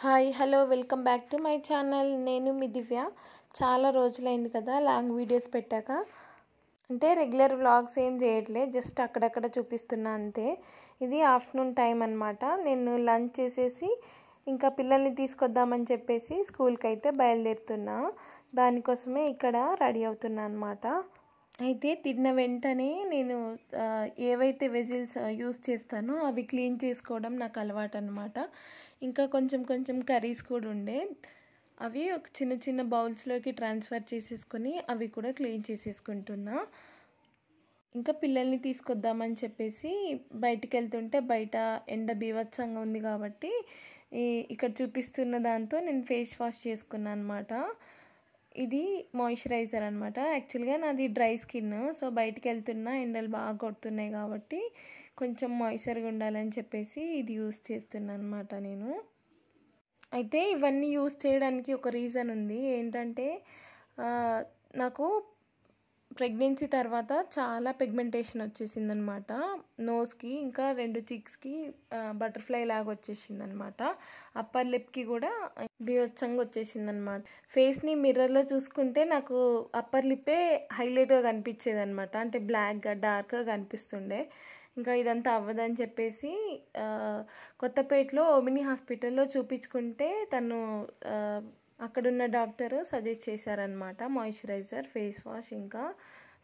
Hi hello welcome back to my channel. నేను మీ దివ్య. చాలా రోజులైంది కదా లాంగ్ వీడియోస్ పెట్టాక. అంటే రెగ్యులర్ వ్లాగ్స్ ఏం చేయట్లే, జస్ట్ అక్కడక్కడ చూపిస్తున్నా అంతే. ఇది ఆఫ్టర్నూన్ టైం అనమాట. నేను లంచ్ చేసేసి ఇంకా పిల్లల్ని తీసుకొద్దామని చెప్పేసి స్కూల్కి అయితే బయలుదేరుతున్నా. దానికోసమే ఇక్కడ రెడీ అవుతున్నా అనమాట. అయితే తిన్న వెంటనే నేను ఏవైతే వెజిల్స్ యూస్ చేస్తానో అవి క్లీన్ చేసుకోవడం నాకు అలవాటు అనమాట. ఇంకా కొంచెం కర్రీస్ కూడా ఉండే, అవి ఒక చిన్న చిన్న బౌల్స్లోకి ట్రాన్స్ఫర్ చేసేసుకొని అవి కూడా క్లీన్ చేసేసుకుంటున్నా. ఇంకా పిల్లల్ని తీసుకొద్దామని చెప్పేసి బయటికి వెళ్తుంటే బయట ఎండ బీభత్సంగా ఉంది కాబట్టి ఇక్కడ చూపిస్తున్న దాంతో నేను ఫేస్ వాష్ చేసుకున్నాను అనమాట. ఇది మాయిశ్చరైజర్ అనమాట. యాక్చువల్గా నాది డ్రై స్కిన్, సో బయటికి వెళ్తున్నా ఎండలు బాగా కొడుతున్నాయి కాబట్టి కొంచెం మాయిశ్చర్గా ఉండాలని చెప్పేసి ఇది యూస్ చేస్తున్నాను అనమాట నేను. అయితే ఇవన్నీ యూస్ చేయడానికి ఒక రీజన్ ఉంది. ఏంటంటే నాకు ప్రెగ్నెన్సీ తర్వాత చాలా పిగ్మెంటేషన్ వచ్చేసింది అనమాట. నోస్కి ఇంకా 2 చిక్స్కి బటర్ఫ్లై లాగా వచ్చేసింది అనమాట. అప్పర్ లిప్కి కూడా బీభత్సంగా వచ్చేసింది అనమాట. ఫేస్ని మిర్రర్లో చూసుకుంటే నాకు అప్పర్ లిప్పే హైలైట్గా కనిపించేది అనమాట. అంటే బ్లాక్గా డార్క్గా కనిపిస్తుండే. ఇంకా ఇదంతా అవ్వదని చెప్పేసి కొత్తపేటలో ఓమిని హాస్పిటల్లో చూపించుకుంటే తను అక్కడున్న డాక్టరు సజెస్ట్ చేశారనమాట మాయిశ్చరైజర్, ఫేస్ వాష్ ఇంకా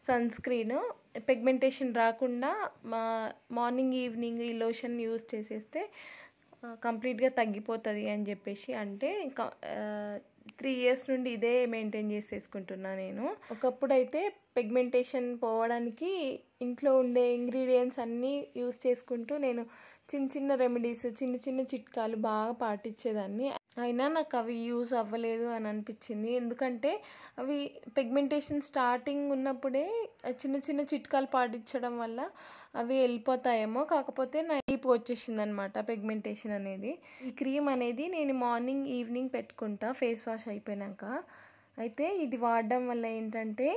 సన్ స్క్రీన్. పిగ్మెంటేషన్ రాకుండా మార్నింగ్ ఈవినింగ్ ఈ లోషన్ యూస్ చేసేస్తే కంప్లీట్గా తగ్గిపోతుంది అని చెప్పేసి అంటే 3 ఇయర్స్ నుండి ఇదే మెయింటైన్ చేసేసుకుంటున్నా నేను. ఒకప్పుడు అయితే పిగ్మెంటేషన్ పోవడానికి ఇంట్లో ఉండే ఇంగ్రీడియంట్స్ అన్నీ యూస్ చేసుకుంటూ నేను చిన్న రెమెడీస్, చిన్న చిట్కాలు బాగా పాటించేదాన్ని. అయినా నాకు అవి యూస్ అవ్వలేదు అని అనిపించింది. ఎందుకంటే అవి పిగ్మెంటేషన్ స్టార్టింగ్ ఉన్నప్పుడే చిన్న చిట్కాలు పాటించడం వల్ల అవి వెళ్ళిపోతాయేమో. కాకపోతే నా డీప్ వచ్చేసింది అనమాట పిగ్మెంటేషన్ అనేది. ఈ క్రీమ్ అనేది నేను మార్నింగ్ ఈవినింగ్ పెట్టుకుంటా ఫేస్ వాష్ అయిపోయాక. అయితే ఇది వాడడం వల్ల ఏంటంటే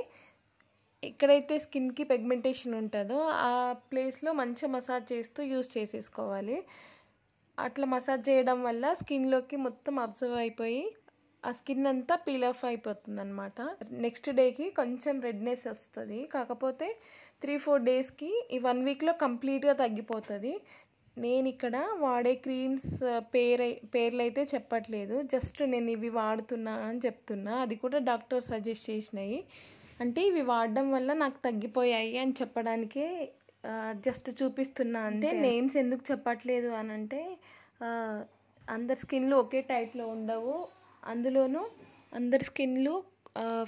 ఎక్కడైతే స్కిన్కి పిగ్మెంటేషన్ ఉంటుందో ఆ ప్లేస్లో మంచిగా మసాజ్ చేస్తూ యూస్ చేసేసుకోవాలి. అట్లా మసాజ్ చేయడం వల్ల స్కిన్లోకి మొత్తం అబ్జర్వ్ అయిపోయి ఆ స్కిన్ అంతా పీల్ ఆఫ్ అయిపోతుంది అనమాట. నెక్స్ట్ డేకి కొంచెం రెడ్నెస్ వస్తుంది. కాకపోతే 3-4 డేస్కి ఈ 1 వీక్లో కంప్లీట్గా తగ్గిపోతుంది. నేను ఇక్కడ వాడే క్రీమ్స్ పేర్లు అయితే చెప్పట్లేదు, జస్ట్ నేను ఇవి వాడుతున్నా అని చెప్తున్నా. అది కూడా డాక్టర్ సజెస్ట్ చేసినాయి. అంటే ఇవి వాడడం వల్ల నాకు తగ్గిపోయాయి అని చెప్పడానికే జస్ట్ చూపిస్తున్నా. అంటే నేమ్స్ ఎందుకు చెప్పట్లేదు అని అంటే అందరి స్కిన్లు ఒకే టైప్లో ఉండవు, అందులోనూ అందరి స్కిన్లు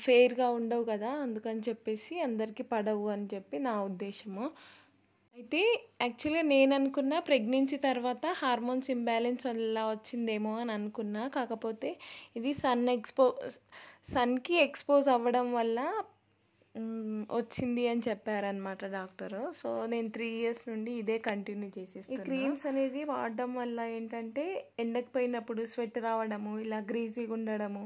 ఫెయిర్గా ఉండవు కదా, అందుకని చెప్పేసి అందరికీ పడవు అని చెప్పి నా ఉద్దేశము. అయితే యాక్చువల్గా నేను అనుకున్న ప్రెగ్నెన్సీ తర్వాత హార్మోన్స్ ఇంబ్యాలెన్స్ వల్ల వచ్చిందేమో అని అనుకున్నా. కాకపోతే ఇది సన్కి ఎక్స్పోజ్ అవ్వడం వల్ల వచ్చింది అని చెప్పారనమాట డాక్టరు. సో నేను 3 ఇయర్స్ నుండి ఇదే కంటిన్యూ చేసేస్తాను. ఈ క్రీమ్స్ అనేది వాడడం వల్ల ఏంటంటే ఎండకు పోయినప్పుడు స్వెట్ రావడము, ఇలా గ్రీజీగా ఉండడము,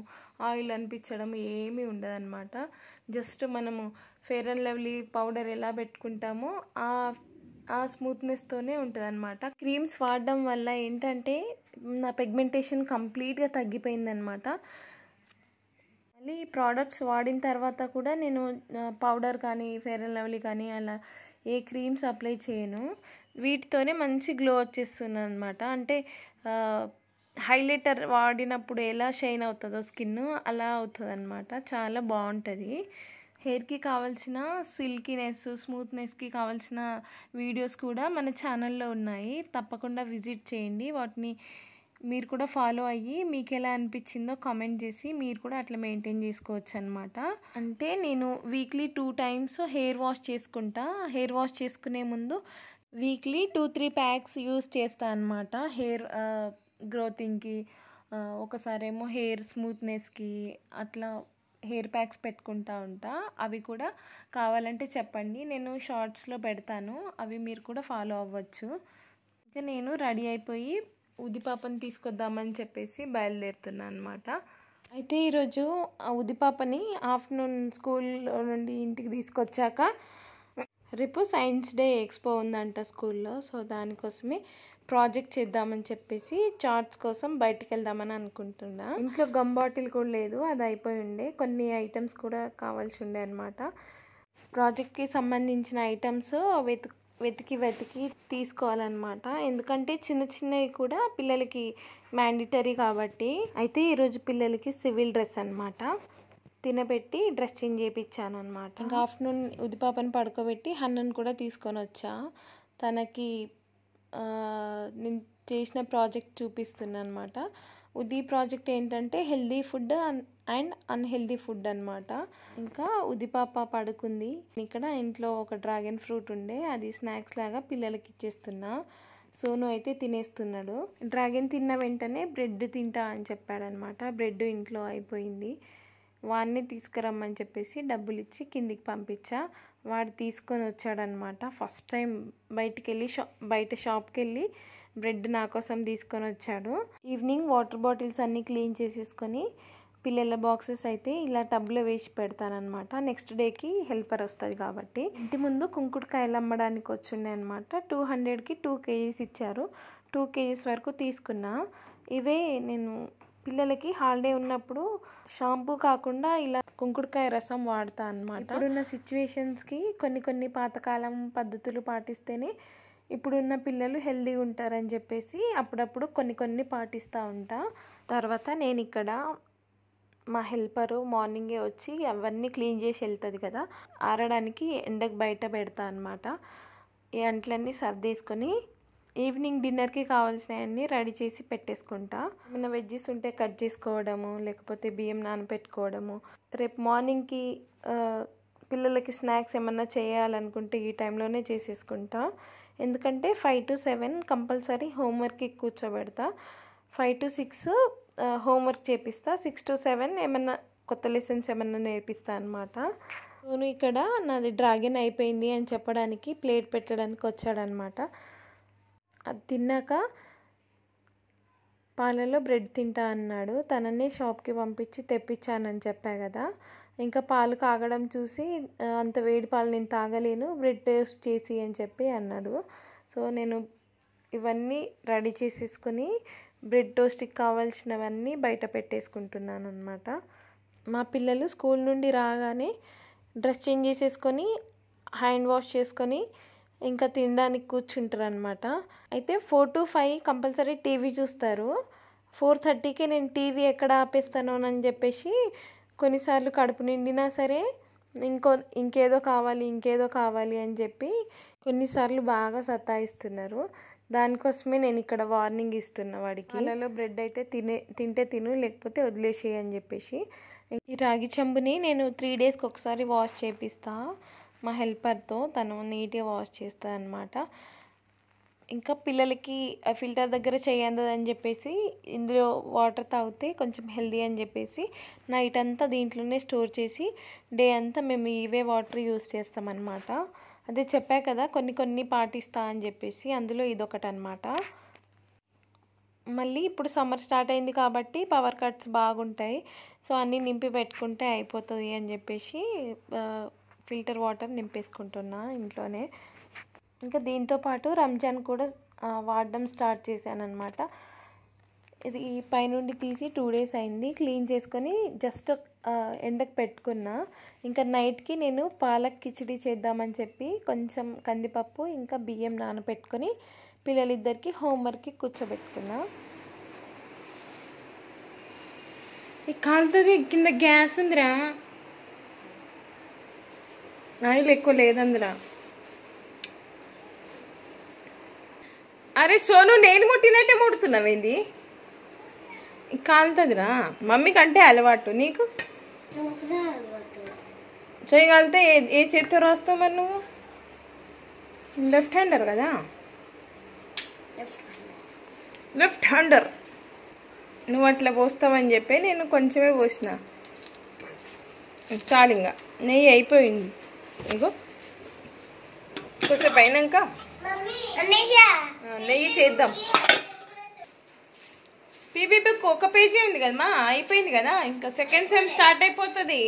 ఆయిల్ అనిపించడం ఏమీ ఉండదన్నమాట. జస్ట్ మనము ఫెయిర్ అండ్ లవ్లీ పౌడర్ ఎలా పెట్టుకుంటామో ఆ స్మూత్నెస్తోనే ఉంటుంది అనమాట. క్రీమ్స్ వాడడం వల్ల ఏంటంటే నా పిగ్మెంటేషన్ కంప్లీట్గా తగ్గిపోయిందనమాట. మళ్ళీ ఈ ప్రోడక్ట్స్ వాడిన తర్వాత కూడా నేను పౌడర్ కానీ ఫెయిర్ అండ్ లవ్లీ కానీ అలా ఏ క్రీమ్స్ అప్లై చేయను. వీటితోనే మంచి గ్లో వచ్చేస్తుంది అనమాట. అంటే హైలైటర్ వాడినప్పుడు ఎలా షైన్ అవుతుందో స్కిన్ అలా అవుతుంది అనమాట. చాలా బాగుంటుంది. హెయిర్కి కావాల్సిన సిల్కీనెస్, స్మూత్నెస్కి కావాల్సిన వీడియోస్ కూడా మన ఛానల్లో ఉన్నాయి, తప్పకుండా విజిట్ చేయండి. వాటిని మీరు కూడా ఫాలో అయ్యి మీకు ఎలా అనిపించిందో కామెంట్ చేసి మీరు కూడా అట్లా మెయింటైన్ చేసుకోవచ్చు అనమాట. అంటే నేను వీక్లీ 2 times హెయిర్ వాష్ చేసుకుంటా. హెయిర్ వాష్ చేసుకునే ముందు వీక్లీ 2-3 ప్యాక్స్ యూస్ చేస్తాను అనమాట. హెయిర్ గ్రోతింగ్కి, ఒకసారేమో హెయిర్ స్మూత్నెస్కి అట్లా హెయిర్ ప్యాక్స్ పెట్టుకుంటా ఉంటా. అవి కూడా కావాలంటే చెప్పండి, నేను షార్ట్స్లో పెడతాను, అవి మీరు కూడా ఫాలో అవ్వచ్చు. ఇంకా నేను రెడీ అయిపోయి ఉదిపాపని తీసుకొద్దామని చెప్పేసి బయలుదేరుతున్నాను అనమాట. అయితే ఈరోజు ఉదిపాపని ఆఫ్టర్నూన్ స్కూల్ నుండి ఇంటికి తీసుకొచ్చాక రేపు సైన్స్ డే ఎక్స్పో ఉందంట స్కూల్లో. సో దానికోసమే ప్రాజెక్ట్ చేద్దామని చెప్పేసి చార్ట్స్ కోసం బయటికి వెళ్దామని అనుకుంటున్నా. ఇంట్లో గమ్ బాటిల్ కూడా లేదు, అది అయిపోయి ఉండే. కొన్ని ఐటమ్స్ కూడా కావాల్సి ఉండే అనమాట. ప్రాజెక్ట్కి సంబంధించిన ఐటమ్స్ వెతికి తీసుకోవాలన్నమాట. ఎందుకంటే చిన్న చిన్నవి కూడా పిల్లలకి మ్యాండిటరీ కాబట్టి. అయితే ఈరోజు పిల్లలకి సివిల్ డ్రెస్ అనమాట. తినబెట్టి డ్రెస్ చేంజ్ చేయించాను అనమాట. ఇంకా ఆఫ్టర్నూన్ ఉదిపాపని పడుకోబెట్టి హన్నను కూడా తీసుకొని వచ్చా. తనకి నేను చేసిన ప్రాజెక్ట్ చూపిస్తున్నా అనమాట. ఉది ప్రాజెక్ట్ ఏంటంటే healthy food and unhealthy food అనమాట. ఇంకా ఉదిపాప పడుకుంది. ఇక్కడ ఇంట్లో ఒక డ్రాగన్ ఫ్రూట్ ఉండే, అది స్నాక్స్ లాగా పిల్లలకి ఇచ్చేస్తున్నా. సోను అయితే తినేస్తున్నాడు. డ్రాగన్ తిన్న వెంటనే బ్రెడ్ తింటా అని చెప్పాడనమాట. బ్రెడ్ ఇంట్లో అయిపోయింది. వాడిని తీసుకురమ్మని చెప్పేసి డబ్బులు ఇచ్చి కిందికి పంపించా. వాడు తీసుకొని వచ్చాడనమాట. ఫస్ట్ టైం బయట షాప్కి వెళ్ళి బ్రెడ్ నా కోసం తీసుకొని వచ్చాడు. ఈవినింగ్ వాటర్ బాటిల్స్ అన్నీ క్లీన్ చేసేసుకొని పిల్లల బాక్సెస్ అయితే ఇలా టబ్లో వేసి పెడతానమాట. నెక్స్ట్ డేకి హెల్పర్ వస్తుంది కాబట్టి. ఇంటి ముందు కుంకుడుకాయలు అమ్మడానికి వచ్చిండే అనమాట. 200కి 2 kgs ఇచ్చారు. 2 kgs వరకు తీసుకున్నా. ఇవే నేను పిల్లలకి హాలిడే ఉన్నప్పుడు షాంపూ కాకుండా ఇలా కుంకుడుకాయ రసం వాడతా అనమాట. ఇప్పుడున్న సిచ్యువేషన్స్కి కొన్ని పాతకాలం పద్ధతులు పాటిస్తేనే ఇప్పుడున్న పిల్లలు హెల్దీగా ఉంటారని చెప్పేసి అప్పుడప్పుడు కొన్ని పాటిస్తూ ఉంటా. తర్వాత నేను ఇక్కడ మా హెల్పరు మార్నింగే వచ్చి అవన్నీ క్లీన్ చేసి వెళ్తుంది కదా, ఆరడానికి ఎండకు బయట పెడతా అనమాట. ఈ అంట్లన్నీ సర్దేసుకొని ఈవినింగ్ డిన్నర్కి కావాల్సినవన్నీ రెడీ చేసి పెట్టేసుకుంటా. ఏమైనా వెజ్జెస్ ఉంటే కట్ చేసుకోవడము, లేకపోతే బియ్యం నానబెట్టుకోవడము. రేపు మార్నింగ్కి పిల్లలకి స్నాక్స్ ఏమన్నా చేయాలనుకుంటే ఈ టైంలోనే చేసేసుకుంటా. ఎందుకంటే 5 to 7 కంపల్సరీ హోంవర్క్కి కూర్చోబెడతా. 5 to 6 హోంవర్క్ చేపిస్తా. 6 to 7 ఏమన్నా కొత్త లెసన్స్ ఏమన్నా నేర్పిస్తా అనమాట. నేను ఇక్కడ నాది డ్రాగన్ అయిపోయింది అని చెప్పడానికి ప్లేట్ పెట్టడానికి వచ్చాడనమాట. అది తిన్నాక పాలలో బ్రెడ్ తింటా అన్నాడు. తననే షాప్కి పంపించి తెప్పించానని చెప్పా కదా. ఇంకా పాలు కాగడం చూసి అంత వేడి పాలు నేను తాగలేను, బ్రెడ్ టోస్ట్ చేసి అని చెప్పి అన్నాడు. సో నేను ఇవన్నీ రెడీ చేసేసుకొని బ్రెడ్ టోస్ట్కి కావాల్సినవన్నీ బయట పెట్టేసుకుంటున్నాను అనమాట. మా పిల్లలు స్కూల్ నుండి రాగానే డ్రెస్ చేంజ్ చేసేసుకొని హ్యాండ్ వాష్ చేసుకొని ఇంకా తినడానికి కూర్చుంటారు అనమాట. అయితే 4 to 5 కంపల్సరీ టీవీ చూస్తారు. 4:30కి నేను టీవీ ఎక్కడ ఆపేస్తానో అని చెప్పేసి కొన్నిసార్లు కడుపు నిండినా సరే ఇంకేదో కావాలి అని చెప్పి కొన్నిసార్లు బాగా సతాయిస్తున్నారు. దానికోసమే నేను ఇక్కడ వార్నింగ్ ఇస్తున్నా వాడికి. పాలలో బ్రెడ్ అయితే తింటే తిను, లేకపోతే వదిలేసేయి అని చెప్పేసి. ఈ రాగి చెంబుని నేను 3 daysకి ఒకసారి వాష్ చేపిస్తా మా హెల్పర్తో. తను నీట్గా వాష్ చేస్తుంది అనమాట. ఇంకా పిల్లలకి ఫిల్టర్ దగ్గర చేయందని చెప్పేసి ఇందులో వాటర్ తాగితే కొంచెం హెల్దీ అని చెప్పేసి నైట్ అంతా దీంట్లోనే స్టోర్ చేసి డే అంతా మేము ఇవే వాటర్ యూస్ చేస్తామన్నమాట. అదే చెప్పా కదా కొన్ని పాటిస్తా అని చెప్పేసి, అందులో ఇదొకటి అనమాట. మళ్ళీ ఇప్పుడు సమ్మర్ స్టార్ట్ అయింది కాబట్టి పవర్ కట్స్ బాగుంటాయి. సో అన్నీ నింపి పెట్టుకుంటే అయిపోతుంది అని చెప్పేసి ఫిల్టర్ వాటర్ నింపేసుకుంటున్నా ఇంట్లోనే. ఇంకా దీంతోపాటు రంజాన్ కూడా వాడడం స్టార్ట్ చేశాను అనమాట. ఇది పైనుండి తీసి 2 days అయింది. క్లీన్ చేసుకొని జస్ట్ ఎండకు పెట్టుకున్నా. ఇంకా నైట్కి నేను పాలక్ కిచిడి చేద్దామని చెప్పి కొంచెం కందిపప్పు ఇంకా బియ్యం నానబెట్టుకొని పిల్లలిద్దరికి హోంవర్క్కి కూర్చోబెట్టుకున్నా. కాలుతుంది, కింద గ్యాస్ ఉందిరా, ఆయిల్ ఎక్కువ లేదందిరా. అరే సోను, నేను ముట్టినట్టే ముడుతున్నావేంది? కాలుతుందిరా. మమ్మీకి అంటే అలవాటు, నీకు చేయగలితే ఏ చేతితో రాస్తావు మరి? నువ్వు లెఫ్ట్ హ్యాండర్ కదా, లెఫ్ట్ హ్యాండర్. నువ్వు అట్లా పోస్తావని చెప్పి నేను కొంచెమే పోసిన. చాలు, ఇంకా నెయ్యి అయిపోయింది. ఇగో కొంచెం అయినాక నెయ్యి చేద్దాం. పీబీ బుక్ 1 పేజీ ఉంది కదమ్మా, అయిపోయింది కదా. ఇంకా సెకండ్ సెమ్ స్టార్ట్ అయిపోతుంది.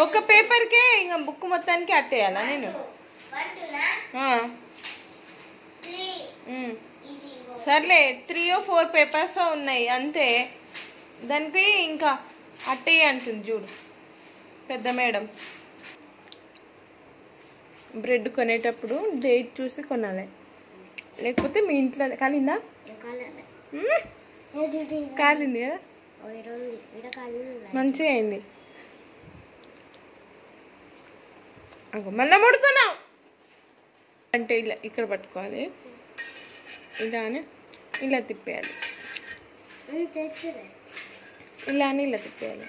1 పేపర్కే ఇంకా బుక్ మొత్తానికి అట్టేయాలా నేను? సర్లే 3 or 4 పేపర్స్ ఉన్నాయి అంతే. దానికి ఇంకా అట్టే అంటుంది చూడు పెద్ద మేడం. బ్రెడ్ కొనేటప్పుడు డేట్ చూసి కొనాలి, లేకపోతే మీ ఇంట్లో కాలిందా? కాలింది కదా, మంచిగా అయింది. మళ్ళీ ముడుతున్నావు అంటే ఇలా ఇక్కడ పట్టుకోవాలి, ఇలా అని ఇలా తిప్పేయాలి, ఇలా అని ఇలా తిప్పేయాలి.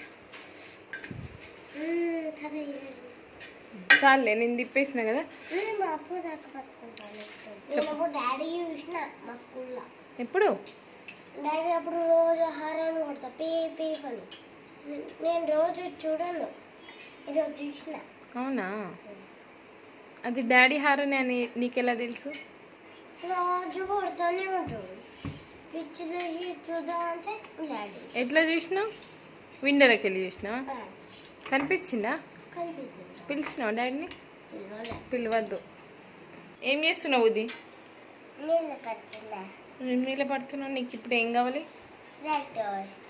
చాలే నేను తిప్పేసిన కదా. ఎప్పుడు డాడీ అప్పుడు రోజు హారాన్ని కొడతా పే పే పని. నేను రోజు చూడను, ఈరోజు చూసిన. అవునా? అది డాడీ హారని అని నీకెలా తెలుసు? రోజు కొడతానే ఉంటాడు. పిచ్చిలో చూద్దాం అంటే డాడీ. ఎట్లా చూసినావు? విండోలోకి వెళ్ళి చూసినావా? కనిపించిందా? కనిపించింది. పిలిచినావా డాడీని? పిలవద్దు. ఏం చేస్తున్నావు ఉది? నీళ్ళు పడుతున్నా. నీళ్ళ పడుతున్నావు. నీకు ఇప్పుడు ఏం కావాలి? Bread toast.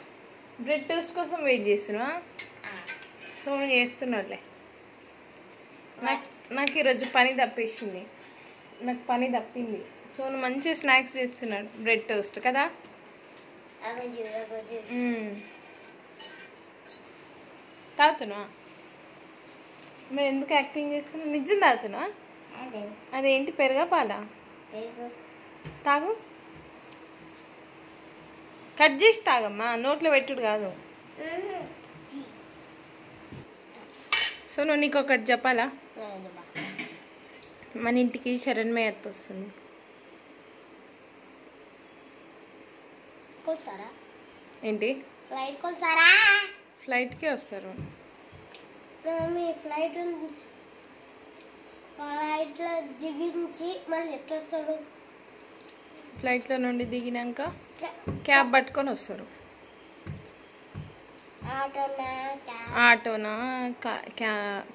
బ్రెడ్ టోస్ట్ కోసం వెయిట్ చేస్తున్నావా? సో నువ్వు చేస్తున్నావులే. నాకు ఈరోజు పని తప్పేసింది, నాకు పని తప్పింది. సో నువ్వు మంచిగా స్నాక్స్ చేస్తున్నాడు, బ్రెడ్ టోస్ట్ కదా. తాగుతున్నావా? మరి ఎందుకు యాక్టింగ్ చేస్తున్నావు? నిజం తాగుతున్నావా? అదేంటి పెరుగా పాలా? తాగు, కట్ చేసి తాగమ్మా, నోట్లో పెట్టుడు కాదు. సో నువ్వు నీకు ఒకటి చెప్పాలా? మన ఇంటికి శరణ్మయ్య అత్త వస్తుంది. ఏంటి? ఫ్లైట్కే వస్తారు. ఫ్లైట్లో దిగించి మళ్ళీ ఎట్లా వస్తాడు? ఫ్లైట్లో నుండి దిగినాక క్యాబ్ పట్టుకొని వస్తారు. ఆటోనా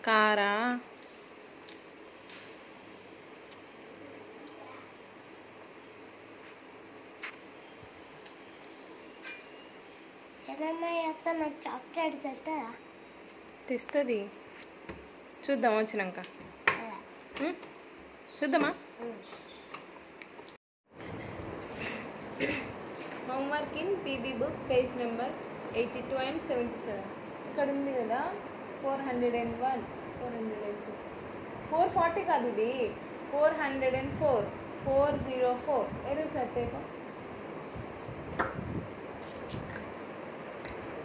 కారా? నాకు చాక్లెట్ తెస్తుందా? తెస్తుంది, చూద్దాం వచ్చినాక. చూద్దామా? Homework in PB book page number 82 and 77. ఇక్కడ ఉంది కదా 401, 402, 440 కాదు, ఇది 404, 404. ఏదో సార్ తేపో,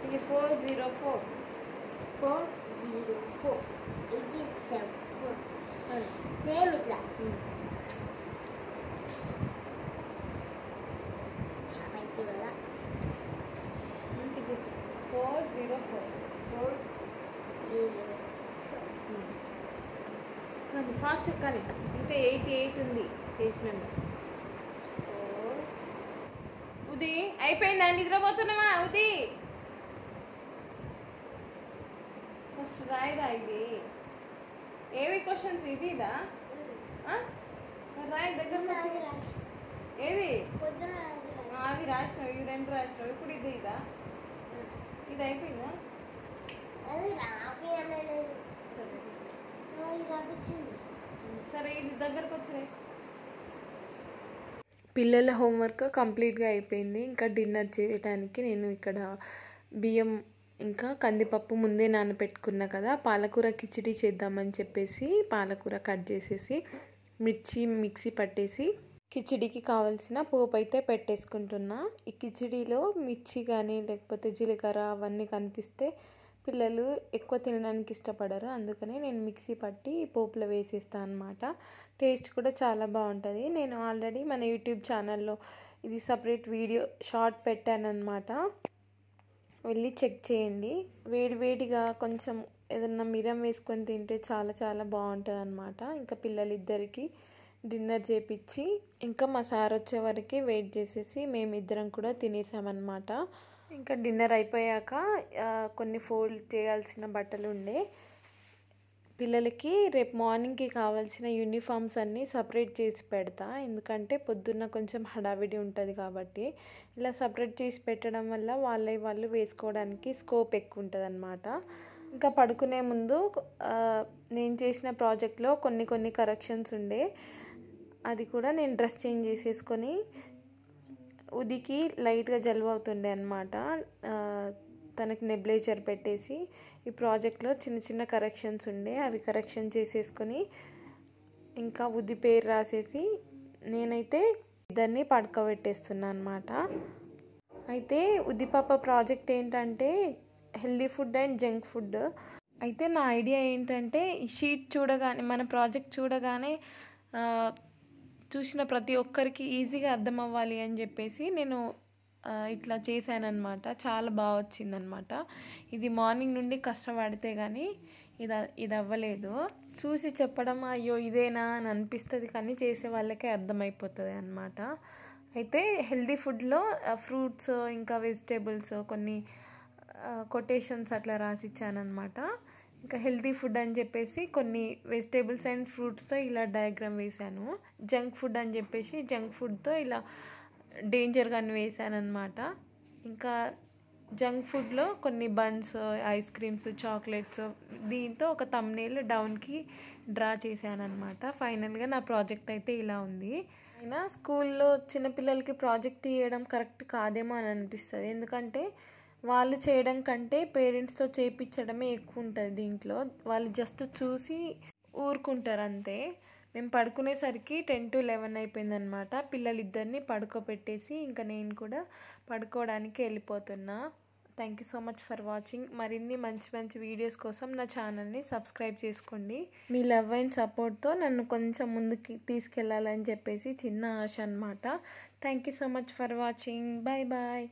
ఇది 404, 404. సేమ్ ఇట్లా. 404 ఫాస్ట్ ఎక్కాలి. ఇంకా 88 ఉంది పేజ్ నెంబర్. ఉది అయిపోయిందా? నిద్రపోతున్నావా ఉది? ఫస్ట్ రాయదా ఇది? ఏవి క్వశ్చన్స్? ఇదిదా రాయ దగ్గర ఏది? అవి రాసినావు, ఇవి 2 రాసినావు. ఇప్పుడు ఇది ఇదా? ఇది అయిపోయిందా? సరే ఇది దగ్గరకు వచ్చినాయి. పిల్లల హోంవర్క్ కంప్లీట్గా అయిపోయింది. ఇంకా డిన్నర్ చేయడానికి నేను ఇక్కడ బియ్యం ఇంకా కందిపప్పు ముందే నానబెట్టుకున్నా కదా. పాలకూర కిచిడి చేద్దామని చెప్పేసి పాలకూర కట్ చేసేసి మిర్చి మిక్సీ పట్టేసి కిచిడికి కావాల్సిన పోపు అయితే పెట్టేసుకుంటున్నా. ఈ కిచిడిలో మిర్చి కానీ లేకపోతే జీలకర్ర అవన్నీ కనిపిస్తే పిల్లలు ఎక్కువ తినడానికి ఇష్టపడరు. అందుకని నేను మిక్సీ పట్టి పోపులో వేసేస్తాను అనమాట. టేస్ట్ కూడా చాలా బాగుంటుంది. నేను ఆల్రెడీ మన యూట్యూబ్ ఛానల్లో ఇది సపరేట్ వీడియో షార్ట్ పెట్టాను అనమాట, వెళ్ళి చెక్ చేయండి. వేడివేడిగా కొంచెం ఏదన్నా మిరం వేసుకొని తింటే చాలా చాలా బాగుంటుంది అనమాట. ఇంకా పిల్లలిద్దరికి డిన్నర్ చేపించి ఇంకా మా సార్ వచ్చే వరకు వెయిట్ చేసేసి మేమిద్దరం కూడా తినేసామన్నమాట. ఇంకా డిన్నర్ అయిపోయాక కొన్ని ఫోల్డ్ చేయాల్సిన బట్టలు ఉండే పిల్లలకి రేపు మార్నింగ్కి కావాల్సిన యూనిఫామ్స్ అన్నీ సపరేట్ చేసి పెడతా, ఎందుకంటే పొద్దున్న కొంచెం హడావిడి ఉంటుంది కాబట్టి. ఇలా సపరేట్ చేసి పెట్టడం వల్ల వాళ్ళు వేసుకోవడానికి స్కోప్ ఎక్కువ ఉంటుంది అన్నమాట. ఇంకా పడుకునే ముందు నేను చేసిన ప్రాజెక్ట్లో కొన్ని కరెక్షన్స్ ఉండే, అది కూడా నేను డ్రెస్ చేంజ్ చేసేసుకొని ఉదికి లైట్గా జలుబు అవుతుండే అనమాట. తనకి నెబ్లేజర్ పెట్టేసి ఈ ప్రాజెక్ట్లో చిన్న కరెక్షన్స్ ఉండే, అవి కరెక్షన్ చేసేసుకొని ఇంకా ఉది పేరు రాసేసి నేనైతే ఇద్దరిని పడుకోబెట్టేస్తున్నా అనమాట. అయితే ఉదిపాప ప్రాజెక్ట్ ఏంటంటే healthy food and junk food. అయితే నా ఐడియా ఏంటంటే ఈ షీట్ చూడగానే, మన ప్రాజెక్ట్ చూడగానే చూసిన ప్రతి ఒక్కరికి ఈజీగా అర్థం అవ్వాలి అని చెప్పేసి నేను ఇట్లా చేశానన్నమాట. చాలా బాగా వచ్చిందనమాట. ఇది మార్నింగ్ నుండి కష్టపడితే కానీ ఇది అవ్వలేదు. చూసి చెప్పడం అయ్యో ఇదేనా అని అనిపిస్తుంది, కానీ చేసే వాళ్ళకే అర్థమైపోతుంది అన్నమాట. అయితే హెల్దీ ఫుడ్లో ఫ్రూట్స్ ఇంకా వెజిటేబుల్స్ కొన్ని కొటేషన్స్ అట్లా రాసిచ్చానమాట. ఇంకా హెల్దీ ఫుడ్ అని చెప్పేసి కొన్ని వెజిటేబుల్స్ అండ్ ఫ్రూట్స్తో ఇలా డయాగ్రామ్ వేశాను. జంక్ ఫుడ్ అని చెప్పేసి జంక్ ఫుడ్తో ఇలా డేంజర్గా వేసాను అనమాట. ఇంకా జంక్ ఫుడ్లో కొన్ని బన్స్, ఐస్ క్రీమ్స్, చాక్లెట్స్, దీంతో ఒక థంబ్నెయిల్ డౌన్కి డ్రా చేశాను అనమాట. ఫైనల్గా నా ప్రాజెక్ట్ అయితే ఇలా ఉంది. అయినా స్కూల్లో చిన్నపిల్లలకి ప్రాజెక్ట్ తీయడం కరెక్ట్ కాదేమో అని అనిపిస్తుంది, ఎందుకంటే వాళ్ళు చేయడం కంటే పేరెంట్స్తో చేయించడమే ఎక్కువ ఉంటుంది దీంట్లో. వాళ్ళు జస్ట్ చూసి ఊరుకుంటారు అంతే. మేము పడుకునేసరికి 10 to 11 అయిపోయిందనమాట. పిల్లలిద్దరిని పడుకోబెట్టేసి ఇంకా నేను కూడా పడుకోవడానికి వెళ్ళిపోతున్నా. Thank you so much for watching. మరిన్ని మంచి వీడియోస్ కోసం నా ఛానల్ని సబ్స్క్రైబ్ చేసుకోండి. మీ లవ్ అండ్ సపోర్ట్తో నన్ను కొంచెం ముందుకి తీసుకెళ్ళాలని చెప్పేసి చిన్న ఆశ అనమాట. Thank you so much for watching. Bye bye.